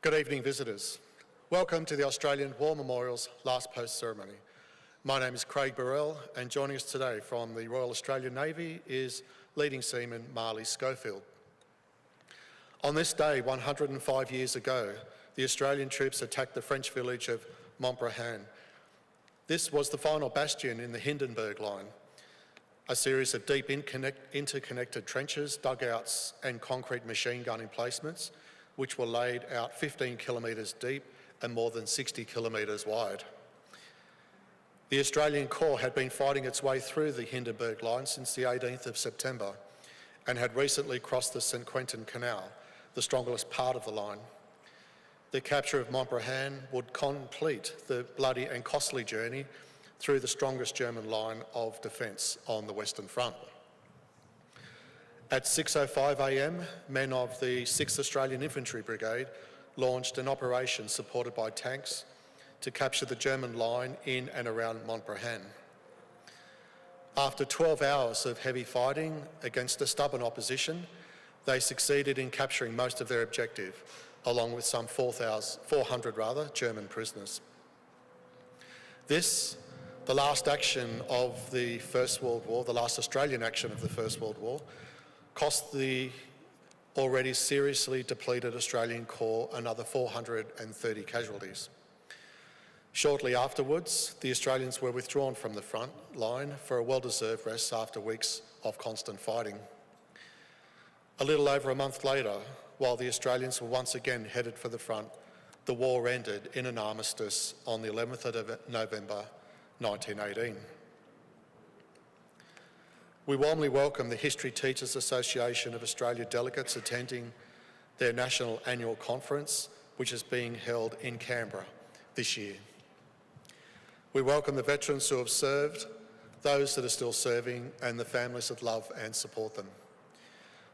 Good evening, visitors. Welcome to the Australian War Memorial's Last Post ceremony. My name is Craig Burrell, and joining us today from the Royal Australian Navy is leading seaman Marley Schofield. On this day, 105 years ago, the Australian troops attacked the French village of Mont Brehain. This was the final bastion in the Hindenburg Line, a series of deep interconnected trenches, dugouts and concrete machine gun emplacements, which were laid out 15 kilometres deep and more than 60 kilometres wide. The Australian Corps had been fighting its way through the Hindenburg Line since the 18th of September and had recently crossed the St Quentin Canal, the strongest part of the line. The capture of Mont Brehain would complete the bloody and costly journey through the strongest German line of defence on the Western Front. At 6:05 a.m, men of the 6th Australian Infantry Brigade launched an operation supported by tanks to capture the German line in and around Mont Brehain. After 12 hours of heavy fighting against a stubborn opposition, they succeeded in capturing most of their objective, along with some 400 German prisoners. This, the last action of the First World War, the last Australian action of the First World War, cost the already seriously depleted Australian Corps another 430 casualties. Shortly afterwards, the Australians were withdrawn from the front line for a well-deserved rest after weeks of constant fighting. A little over a month later, while the Australians were once again headed for the front, the war ended in an armistice on the 11th of November 1918. We warmly welcome the History Teachers Association of Australia delegates attending their national annual conference, which is being held in Canberra this year. We welcome the veterans who have served, those that are still serving, and the families that love and support them.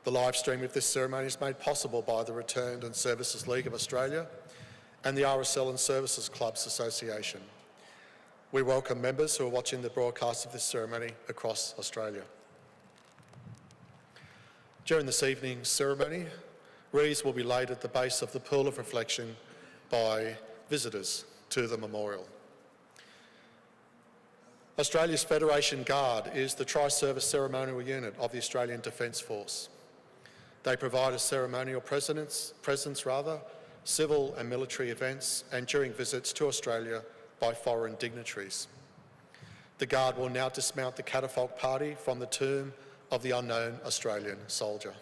The live stream of this ceremony is made possible by the Returned and Services League of Australia and the RSL and Services Clubs Association. We welcome members who are watching the broadcast of this ceremony across Australia. During this evening's ceremony, wreaths will be laid at the base of the pool of reflection by visitors to the memorial. Australia's Federation Guard is the tri-service ceremonial unit of the Australian Defence Force. They provide a ceremonial presence, civil and military events, and during visits to Australia by foreign dignitaries. The Guard will now dismount the catafalque party from the tomb of the unknown Australian soldier.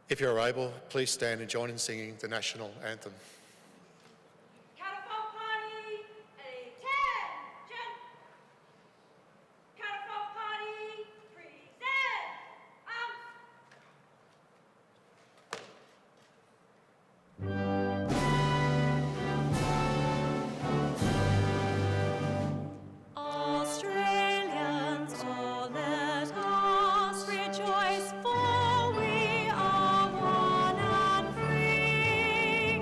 If you're able, please stand and join in singing the national anthem. Catapult party, attention! Catapult party, present! Australians, all let us rejoice, for we are one and free.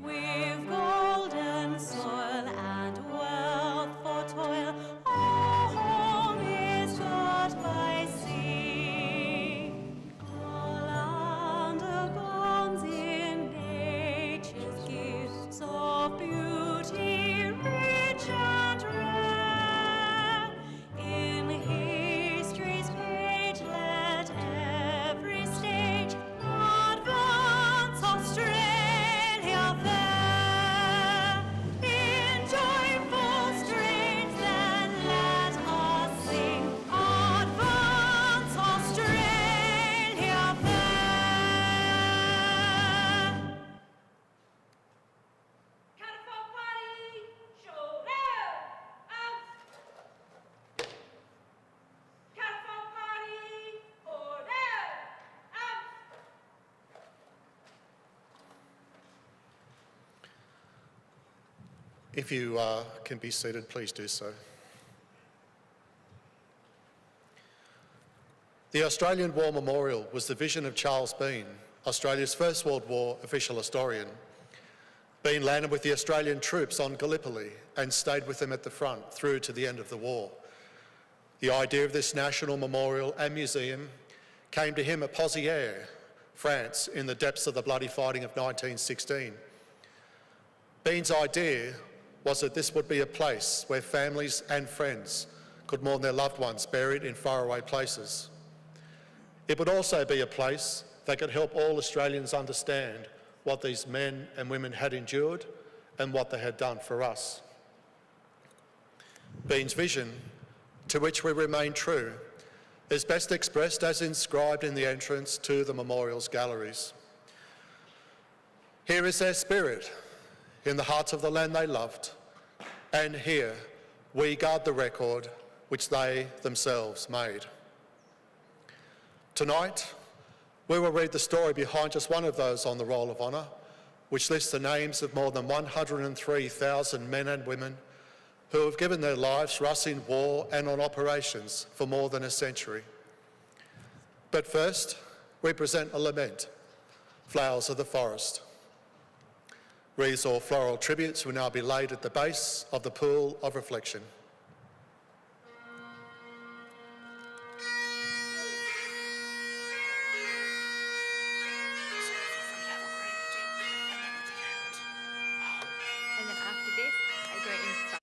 We've golden soil and wealth for toil, our home is shut by sea. Our land abounds in nature's gifts of beauty, rich and rare. In history's page, let every stage advance Australia fair. In joyful strains, then let us sing, advance Australia fair. Catapult party, shoulder out! Catapult party, order out! If you can be seated, please do so. The Australian War Memorial was the vision of Charles Bean, Australia's First World War official historian. Bean landed with the Australian troops on Gallipoli and stayed with them at the front through to the end of the war. The idea of this national memorial and museum came to him at Pozières, France, in the depths of the bloody fighting of 1916. Bean's idea was that this would be a place where families and friends could mourn their loved ones buried in faraway places. It would also be a place that could help all Australians understand what these men and women had endured and what they had done for us. Bean's vision, to which we remain true, is best expressed as inscribed in the entrance to the memorial's galleries. Here is their spirit, in the hearts of the land they loved, and here we guard the record which they themselves made. Tonight, we will read the story behind just one of those on the Roll of Honour, which lists the names of more than 103,000 men and women who have given their lives for us in war and on operations for more than a century. But first, we present a lament, Flowers of the Forest. Wreaths or floral tributes will now be laid at the base of the pool of reflection. And then after this, I go in front.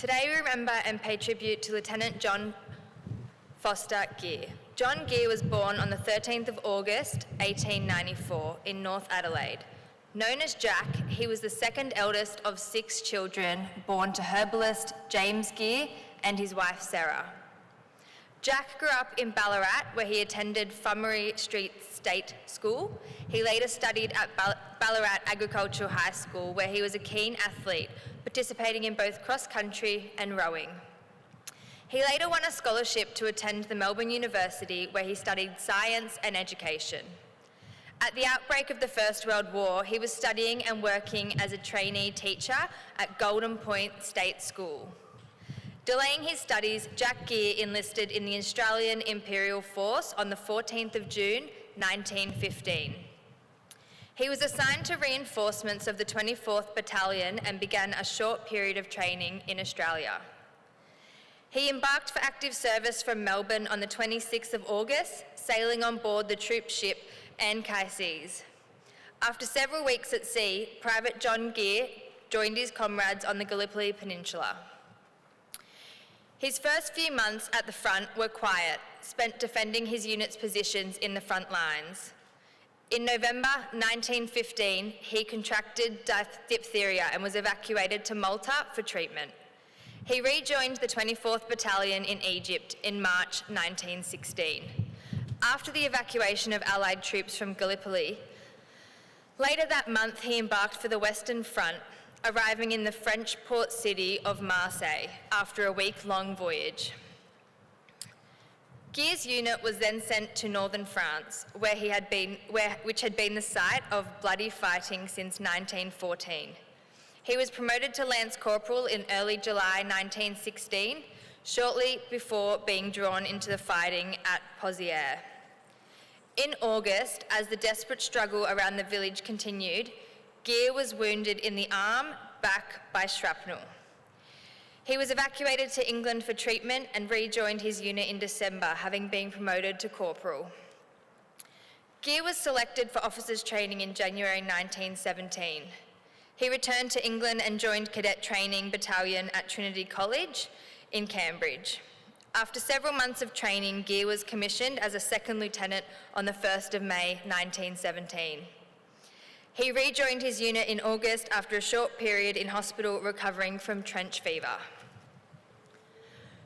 Today we remember and pay tribute to Lieutenant John Foster Gear. John Gear was born on the 13th of August, 1894 in North Adelaide. Known as Jack, he was the second eldest of 6 children born to herbalist James Gear and his wife Sarah. Jack grew up in Ballarat, where he attended Flummery Street State School. He later studied at Ballarat Agricultural High School, where he was a keen athlete, participating in both cross-country and rowing. He later won a scholarship to attend the Melbourne University, where he studied science and education. At the outbreak of the First World War, he was studying and working as a trainee teacher at Golden Point State School. Delaying his studies, Jack Gear enlisted in the Australian Imperial Force on the 14th of June, 1915. He was assigned to reinforcements of the 24th Battalion and began a short period of training in Australia. He embarked for active service from Melbourne on the 26th of August, sailing on board the troop ship Anchises. After several weeks at sea, Private John Gear joined his comrades on the Gallipoli Peninsula. His first few months at the front were quiet, spent defending his unit's positions in the front lines. In November 1915, he contracted diphtheria and was evacuated to Malta for treatment. He rejoined the 24th Battalion in Egypt in March 1916. After the evacuation of Allied troops from Gallipoli, later that month he embarked for the Western Front, arriving in the French port city of Marseille after a week-long voyage. Gear's unit was then sent to northern France, which had been the site of bloody fighting since 1914. He was promoted to Lance Corporal in early July 1916, shortly before being drawn into the fighting at Pozières. In August, as the desperate struggle around the village continued, Gear was wounded in the arm, back by shrapnel. He was evacuated to England for treatment and rejoined his unit in December, having been promoted to corporal. Gear was selected for officers' training in January 1917. He returned to England and joined Cadet Training Battalion at Trinity College in Cambridge. After several months of training, Gear was commissioned as a second lieutenant on the 1st of May 1917. He rejoined his unit in August after a short period in hospital recovering from trench fever.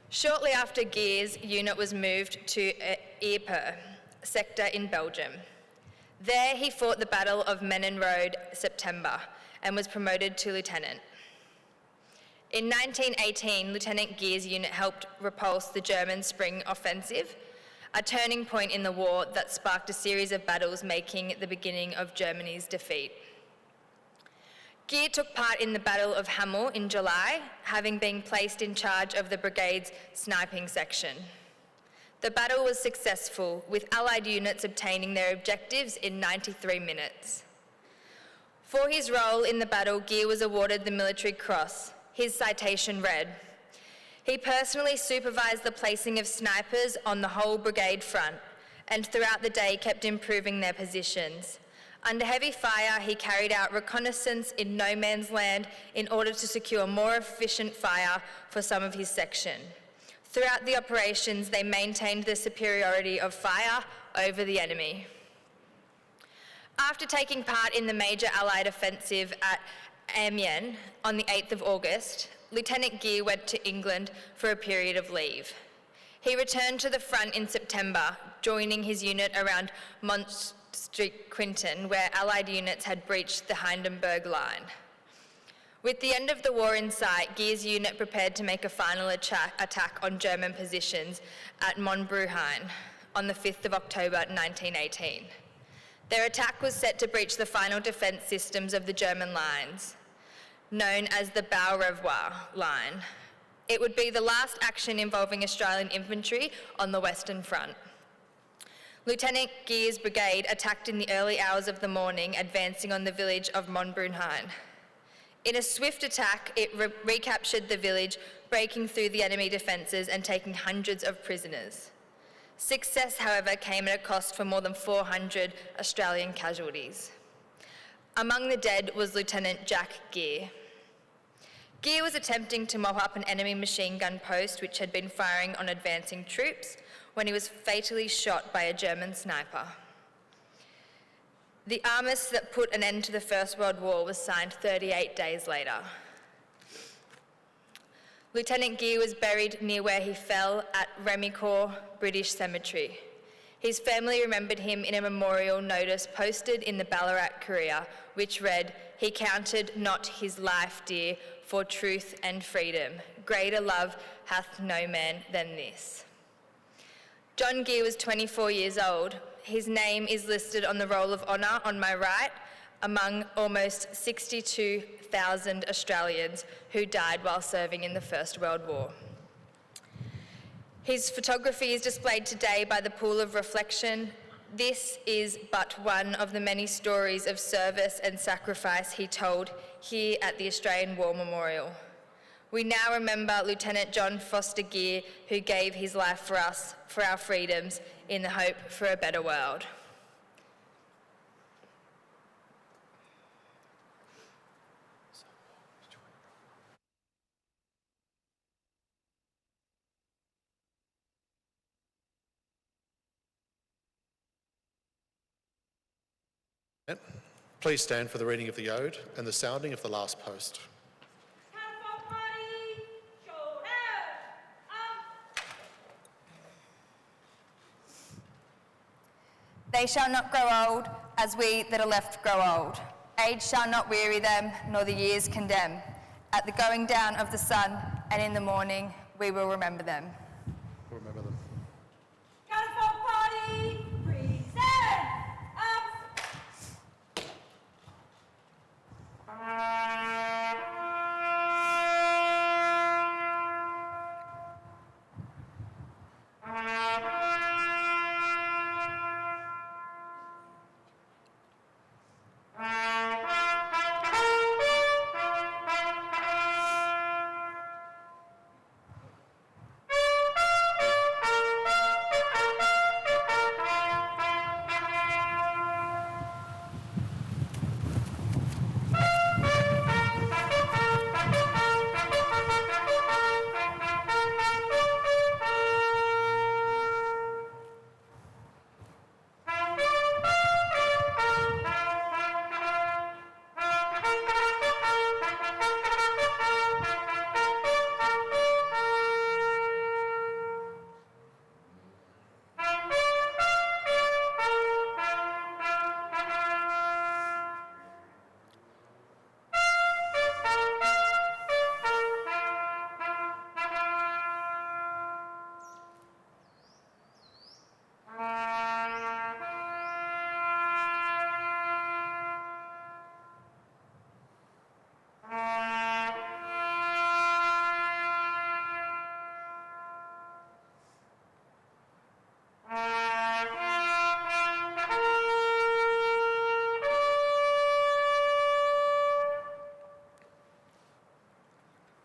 Shortly after, Gear's unit was moved to Ypres sector in Belgium. There he fought the Battle of Mont Brehain, September, and was promoted to lieutenant. In 1918, Lieutenant Gear's unit helped repulse the German Spring Offensive, a turning point in the war that sparked a series of battles, making the beginning of Germany's defeat. Gear took part in the Battle of Hamel in July, having been placed in charge of the brigade's sniping section. The battle was successful, with Allied units obtaining their objectives in 93 minutes. For his role in the battle, Gear was awarded the Military Cross. His citation read, "He personally supervised the placing of snipers on the whole brigade front, and throughout the day kept improving their positions. Under heavy fire, he carried out reconnaissance in no man's land in order to secure more efficient fire for some of his section. Throughout the operations, they maintained the superiority of fire over the enemy." After taking part in the major Allied offensive at Amiens on the 8th of August, Lieutenant Gear went to England for a period of leave. He returned to the front in September, joining his unit around Mont Brehain, where Allied units had breached the Hindenburg Line. With the end of the war in sight, Gear's unit prepared to make a final attack on German positions at Mont Brehain on the 5th of October 1918. Their attack was set to breach the final defence systems of the German lines, known as the Bau Revoir Line. It would be the last action involving Australian infantry on the Western Front. Lieutenant Gear's brigade attacked in the early hours of the morning, advancing on the village of Mont Brehain. In a swift attack, it recaptured the village, breaking through the enemy defences and taking hundreds of prisoners. Success, however, came at a cost for more than 400 Australian casualties. Among the dead was Lieutenant Jack Gear. Gear was attempting to mop up an enemy machine gun post which had been firing on advancing troops when he was fatally shot by a German sniper. The armistice that put an end to the First World War was signed 38 days later. Lieutenant Gear was buried near where he fell at Remicourt British Cemetery. His family remembered him in a memorial notice posted in the Ballarat Courier, which read, "He counted not his life dear for truth and freedom. Greater love hath no man than this." John Gear was 24 years old. His name is listed on the Roll of Honour on my right, among almost 62,000 Australians who died while serving in the First World War. His photography is displayed today by the Pool of Reflection. This is but one of the many stories of service and sacrifice he told here at the Australian War Memorial. We now remember Lieutenant John Foster Gear, who gave his life for us, for our freedoms, in the hope for a better world. Please stand for the reading of the Ode and the sounding of the last post. Catapult party, shoulder, They shall not grow old, as we that are left grow old. Age shall not weary them, nor the years condemn. At the going down of the sun, and in the morning, we will remember them. Remember them. Catapult party, present,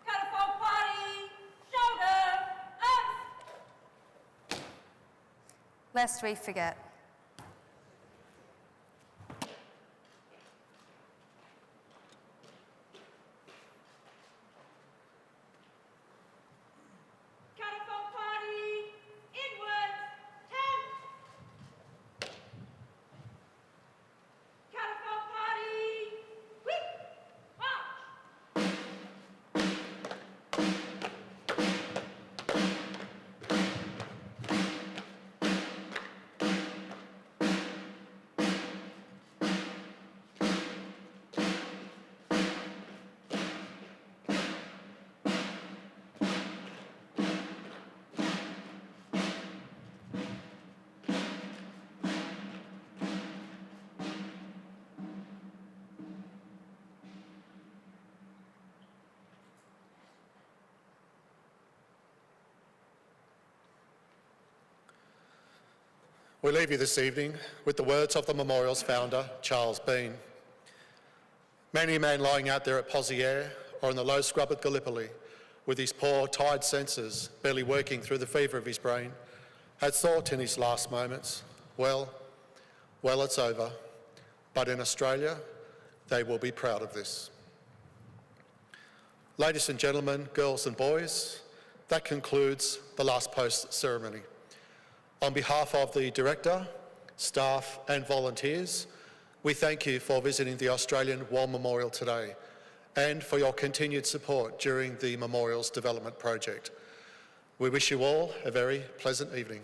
catapult party, shoulder, Lest we forget. catapult party, inwards, 10. Catapult party, whip, march. We leave you this evening with the words of the memorial's founder, Charles Bean. Many a man lying out there at Pozières or in the low scrub at Gallipoli, with his poor, tired senses barely working through the fever of his brain, had thought in his last moments, well, it's over, but in Australia, they will be proud of this. Ladies and gentlemen, girls and boys, that concludes the last post ceremony. On behalf of the Director, staff and volunteers, we thank you for visiting the Australian War Memorial today and for your continued support during the Memorial's development project. We wish you all a very pleasant evening.